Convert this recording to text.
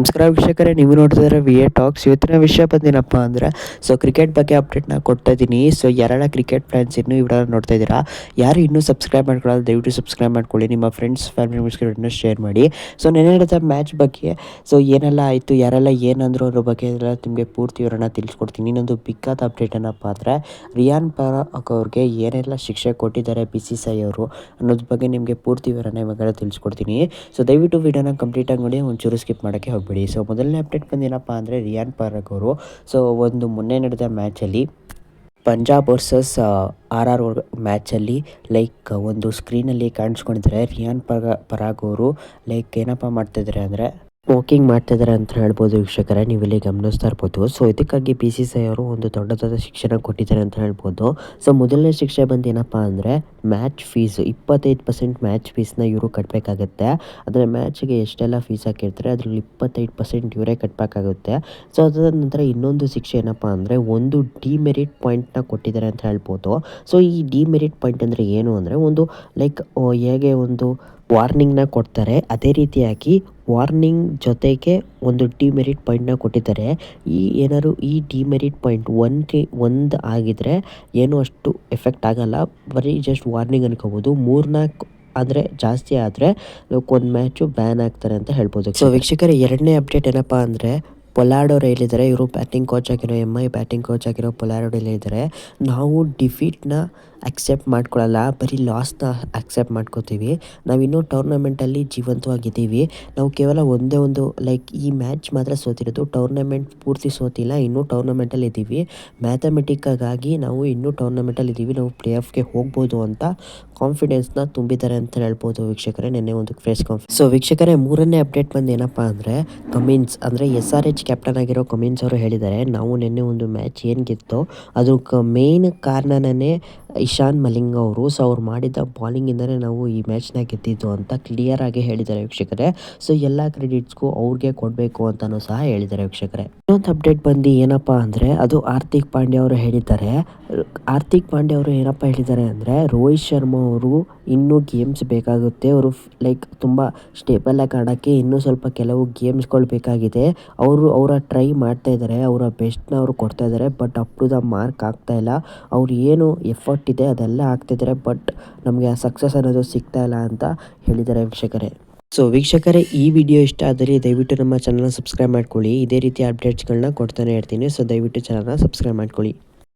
ನಮಸ್ಕಾರ ವೀಕ್ಷಕರೇ, ನೀವು ನೋಡ್ತಿದ್ರೆ ವಿ.ಎ ಟಾಕ್ಸ್. ಇವತ್ತಿನ ವಿಷಯ ಬಂದೇನಪ್ಪ ಅಂದರೆ ಕ್ರಿಕೆಟ್ ಬಗ್ಗೆ ಅಪ್ಡೇಟ್ನ ಕೊಡ್ತಾ ಇದ್ದೀನಿ. ಯಾರೆಲ್ಲ ಕ್ರಿಕೆಟ್ ಫ್ಯಾನ್ಸ್ ಇನ್ನೂ ಈ ವಿಡಿಯೋ ನೋಡ್ತಾ ಇದ್ದೀರಾ, ಯಾರು ಇನ್ನೂ ಸಬ್ಸ್ಕ್ರೈಬ್ ಮಾಡ್ಕೊಳ್ಳೋದು ದಯವಿಟ್ಟು ಸಬ್ಸ್ಕ್ರೈಬ್ ಮಾಡ್ಕೊಳ್ಳಿ. ನಿಮ್ಮ ಫ್ರೆಂಡ್ಸ್ ಫ್ಯಾಮಿಲಿ ಮೆಂಬರ್ಸ್ಗೆ ಶೇರ್ ಮಾಡಿ. ನೆನ್ನೆ ನಡೆದ ಮ್ಯಾಚ್ ಬಗ್ಗೆ ಏನೆಲ್ಲ ಆಯಿತು, ಯಾರೆಲ್ಲ ಏನಂದ್ರು ಅದ್ರ ಬಗ್ಗೆ ಎಲ್ಲ ನಿಮಗೆ ಪೂರ್ತಿ ವಿವರಣ ತಿಳಿಸ್ಕೊಡ್ತೀನಿ. ಇನ್ನೊಂದು ಬಿಗ್ಗಾದ ಅಪ್ಡೇಟ್ ಏನಪ್ಪ ಅಂದರೆ ರಿಯಾನ್ ಪರಾಗ್ ಅವ್ರಿಗೆ ಏನೆಲ್ಲ ಶಿಕ್ಷೆ ಕೊಟ್ಟಿದ್ದಾರೆ BCCI ಅವರು ಅನ್ನೋದ್ರ ಬಗ್ಗೆ ನಿಮಗೆ ಪೂರ್ತಿ ವಿವರಣ ಇವಾಗ ತಿಳಿಸ್ಕೊಡ್ತೀನಿ. ದಯವಿಟ್ಟು ವಿಡಿಯೋನ ಕಂಪ್ಲೀಟಾಗಿ ನೋಡಿ, ಒಂಚೂರು ಸ್ಕಿಪ್ ಮಾಡೋಕ್ಕೆ ಹೋಗಬೇಡಿ. ಮೊದಲನೇ ಅಪ್ಡೇಟ್ ಬಂದೇನಪ್ಪ ಅಂದರೆ ರಿಯಾನ್ ಪರಾಗ್ ಅವರು ಒಂದು ಮೊನ್ನೆ ನಡೆದ ಮ್ಯಾಚಲ್ಲಿ ಪಂಜಾಬ್ ವರ್ಸಸ್ RR ಮ್ಯಾಚಲ್ಲಿ ಒಂದು ಸ್ಕ್ರೀನಲ್ಲಿ ಕಾಣಿಸ್ಕೊಂಡಿದ್ದಾರೆ. ರಿಯಾನ್ ಪರಾಗ್ ಅವರು ಏನಪ್ಪ ಮಾಡ್ತಿದ್ದಾರೆ ಅಂದರೆ ಸ್ಮೋಕಿಂಗ್ ಮಾಡ್ತಿದ್ದಾರೆ ಅಂತ ಹೇಳ್ಬೋದು ವೀಕ್ಷಕರೇ, ನೀವು ಇಲ್ಲಿ ಗಮನಿಸ್ತಾ ಇರ್ಬೋದು. ಇದಕ್ಕಾಗಿ BCCI ಅವರು ಒಂದು ದೊಡ್ಡದಾದ ಶಿಕ್ಷಣ ಕೊಟ್ಟಿದ್ದಾರೆ ಅಂತ ಹೇಳ್ಬೋದು. ಮೊದಲನೇ ಶಿಕ್ಷೆ ಬಂದು ಏನಪ್ಪ ಅಂದರೆ ಮ್ಯಾಚ್ ಫೀಸ್ 25% ಮ್ಯಾಚ್ ಫೀಸ್ನ ಇವರು ಕಟ್ಟಬೇಕಾಗತ್ತೆ. ಅಂದರೆ ಮ್ಯಾಚ್ಗೆ ಎಷ್ಟೆಲ್ಲ ಫೀಸ್ ಹಾಕಿರ್ತಾರೆ ಅದರಲ್ಲಿ 25% ಇವರೇ ಕಟ್ಟಬೇಕಾಗುತ್ತೆ. ಅದಾದ ನಂತರ ಇನ್ನೊಂದು ಶಿಕ್ಷೆ ಏನಪ್ಪ ಅಂದರೆ ಒಂದು ಡಿಮೆರಿಟ್ ಪಾಯಿಂಟ್ನ ಕೊಟ್ಟಿದ್ದಾರೆ ಅಂತ ಹೇಳ್ಬೋದು. ಈ ಡಿಮೆರಿಟ್ ಪಾಯಿಂಟ್ ಅಂದರೆ ಏನು ಅಂದರೆ ಒಂದು ಹೇಗೆ ಒಂದು ವಾರ್ನಿಂಗ್ನ ಕೊಡ್ತಾರೆ, ಅದೇ ರೀತಿಯಾಗಿ ವಾರ್ನಿಂಗ್ ಜೊತೆಗೆ ಒಂದು ಡಿಮೆರಿಟ್ ಪಾಯಿಂಟ್ನ ಕೊಟ್ಟಿದ್ದಾರೆ. ಈ ಡಿಮೆರಿಟ್ ಪಾಯಿಂಟ್ ಒಂದು ಆಗಿದ್ರೆ ಏನೂ ಅಷ್ಟು ಎಫೆಕ್ಟ್ ಆಗಲ್ಲ, ಬರೀ ಜಸ್ಟ್ ವಾರ್ನಿಂಗ್ ಅನ್ಕೋಬೋದು. 3-4 ಅಂದರೆ ಜಾಸ್ತಿ ಆದರೆ ಒಂದು ಮ್ಯಾಚು ಬ್ಯಾನ್ ಆಗ್ತಾರೆ ಅಂತ ಹೇಳ್ಬೋದು. ವೀಕ್ಷಕರೇ, ಎರಡನೇ ಅಪ್ಡೇಟ್ ಏನಪ್ಪ ಅಂದರೆ ಪೊಲಾರ್ಡ್ ಅವರು ಹೇಳಿದ್ದಾರೆ, ಇವರು ಬ್ಯಾಟಿಂಗ್ ಕೋಚ್ ಆಗಿರೋ MI ಬ್ಯಾಟಿಂಗ್ ಕೋಚ್ ಆಗಿರೋ ಪೊಲಾರ್ಡ್ ಹೇಳಿದ್ದಾರೆ, ನಾವು ಡಿಫೀಟ್ನ ಅಕ್ಸೆಪ್ಟ್ ಮಾಡ್ಕೊಳ್ಳಲ್ಲ, ಬರೀ ಲಾಸ್ನ ಅಕ್ಸೆಪ್ಟ್ ಮಾಡ್ಕೋತೀವಿ. ನಾವಿನ್ನೂ ಟೂರ್ನಮೆಂಟಲ್ಲಿ ಜೀವಂತವಾಗಿದ್ದೀವಿ. ನಾವು ಕೇವಲ ಒಂದೇ ಒಂದು ಈ ಮ್ಯಾಚ್ ಮಾತ್ರ ಸೋತಿರೋದು, ಟೂರ್ನಮೆಂಟ್ ಪೂರ್ತಿ ಸೋತಿಲ್ಲ, ಇನ್ನೂ ಟೂರ್ನಮೆಂಟಲ್ಲಿ ಇದ್ದೀವಿ. ಮ್ಯಾಥಮೆಟಿಕ್ಕಾಗಿ ನಾವು ಇನ್ನೂ ಟೂರ್ನಮೆಂಟಲ್ಲಿ ಇದ್ದೀವಿ, ನಾವು ಪ್ಲೇ ಆಫ್ಗೆ ಹೋಗ್ಬೋದು ಅಂತ ಕಾನ್ಫಿಡೆನ್ಸ್ನ ತುಂಬಿದ್ದಾರೆ ಅಂತ ಹೇಳ್ಬೋದು ವೀಕ್ಷಕರೇ, ನಿನ್ನೆ ಒಂದು ಪ್ರೆಸ್ ಕಾನ್ಫರೆನ್ಸ್. ವೀಕ್ಷಕರೇ, ಮೂರನೇ ಅಪ್ಡೇಟ್ ಬಂದು ಏನಪ್ಪ ಅಂದರೆ ಕಮಿನ್ಸ್ ಅಂದರೆ SRH ಕ್ಯಾಪ್ಟನ್ ಆಗಿರೋ ಕಮಿನ್ಸ್ ಅವರು ಹೇಳಿದ್ದಾರೆ, ನಾವು ನಿನ್ನೆ ಒಂದು ಮ್ಯಾಚ್ ಏನು ಗೆತ್ತೋ ಅದಕ್ಕೆ ಮೇನ್ ಕಾರಣನೇ ಇಶಾನ್ ಮಲಿಂಗ ಅವರು. ಅವ್ರು ಮಾಡಿದ ಬಾಲಿಂಗಿಂದನೇ ನಾವು ಈ ಮ್ಯಾಚ್ನ ಗೆದ್ದಿದ್ದು ಅಂತ ಕ್ಲಿಯರ್ ಆಗಿ ಹೇಳಿದ್ದಾರೆ ವೀಕ್ಷಕರೇ. ಎಲ್ಲ ಕ್ರೆಡಿಟ್ಸ್ಗೂ ಅವ್ರಿಗೆ ಕೊಡಬೇಕು ಅಂತಲೂ ಸಹ ಹೇಳಿದ್ದಾರೆ ವೀಕ್ಷಕರೇ. ಇನ್ನೊಂದು ಅಪ್ಡೇಟ್ ಬಂದು ಏನಪ್ಪ ಅಂದರೆ ಅದು ಹಾರ್ದಿಕ್ ಪಾಂಡ್ಯ ಅವರು ಹೇಳಿದ್ದಾರೆ. ಹಾರ್ದಿಕ್ ಪಾಂಡ್ಯ ಅವರು ಏನಪ್ಪ ಹೇಳಿದ್ದಾರೆ ಅಂದರೆ ರೋಹಿತ್ ಶರ್ಮಾ ಅವರು ಇನ್ನೂ ಗೇಮ್ಸ್ ಬೇಕಾಗುತ್ತೆ, ಅವರು ತುಂಬ ಸ್ಟೇಬಲಾಗಿ ಆಡೋಕ್ಕೆ ಇನ್ನೂ ಸ್ವಲ್ಪ ಕೆಲವು ಗೇಮ್ಸ್ಗಳು ಬೇಕಾಗಿದೆ. ಅವರ ಟ್ರೈ ಮಾಡ್ತಾ ಇದ್ದಾರೆ, ಅವರ ಬೆಸ್ಟ್ನ ಅವರು ಕೊಡ್ತಾ ಇದ್ದಾರೆ, but up to the mark ಆಗ್ತಾ ಇಲ್ಲ. ಅವ್ರು ಏನು ಎಫರ್ಟ್ ಇದೆ ಅದೆಲ್ಲ ಆಗ್ತಿದ್ದಾರೆ, ಬಟ್ ನಮಗೆ ಆ ಸಕ್ಸಸ್ ಅನ್ನೋದು ಸಿಗ್ತಾ ಇಲ್ಲ ಅಂತ ಹೇಳಿದ್ದಾರೆ ವೀಕ್ಷಕರೇ. ವೀಕ್ಷಕರೇ, ಈ ವಿಡಿಯೋ ಇಷ್ಟ ಆದರೆ ದಯವಿಟ್ಟು ನಮ್ಮ ಚಾನಲ್ನ ಸಬ್ಸ್ಕ್ರೈಬ್ ಮಾಡ್ಕೊಳ್ಳಿ. ಇದೇ ರೀತಿ ಅಪ್ಡೇಟ್ಸ್ಗಳನ್ನ ಕೊಡ್ತಾನೆ ಇರ್ತೀನಿ. ದಯವಿಟ್ಟು ಚಾನಲ್ನ ಸಬ್ಸ್ಕ್ರೈಬ್ ಮಾಡ್ಕೊಳ್ಳಿ.